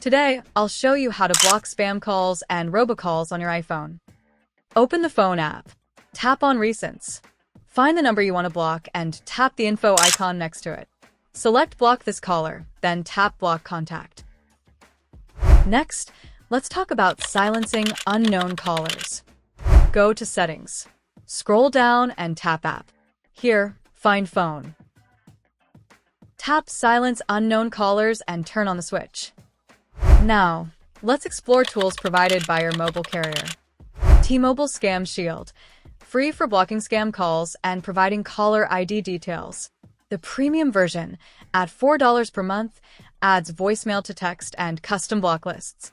Today, I'll show you how to block spam calls and robocalls on your iPhone. Open the phone app. Tap on Recents. Find the number you want to block and tap the info icon next to it. Select Block this caller, then tap Block Contact. Next, let's talk about silencing unknown callers. Go to Settings. Scroll down and tap App. Here, find Phone. Tap Silence Unknown Callers and turn on the switch. Now, let's explore tools provided by your mobile carrier. T-Mobile Scam Shield, free for blocking scam calls and providing caller ID details. The premium version, at $4 per month, adds voicemail to text and custom block lists.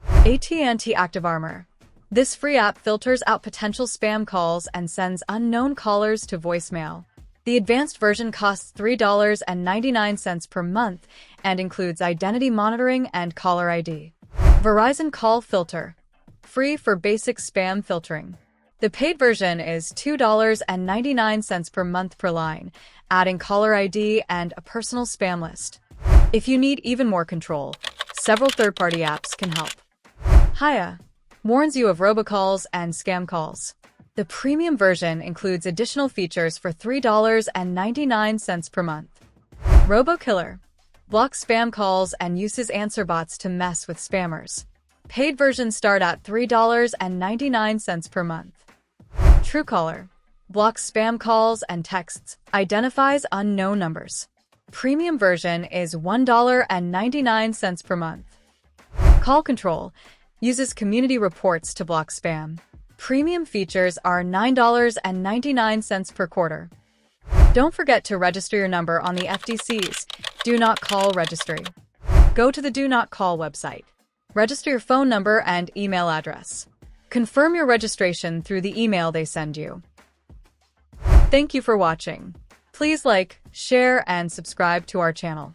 AT&T ActiveArmor. This free app filters out potential spam calls and sends unknown callers to voicemail. The advanced version costs $3.99 per month and includes identity monitoring and caller ID. Verizon Call Filter, free for basic spam filtering. The paid version is $2.99 per month per line, adding caller ID and a personal spam list. If you need even more control, several third-party apps can help. Hiya warns you of robocalls and scam calls. The premium version includes additional features for $3.99 per month. RoboKiller blocks spam calls and uses answer bots to mess with spammers. Paid versions start at $3.99 per month. Truecaller blocks spam calls and texts, identifies unknown numbers. Premium version is $1.99 per month. Call Control uses community reports to block spam. Premium features are $9.99 per quarter. Don't forget to register your number on the FTC's Do Not Call registry. Go to the Do Not Call website. Register your phone number and email address. Confirm your registration through the email they send you. Thank you for watching. Please like, share, and subscribe to our channel.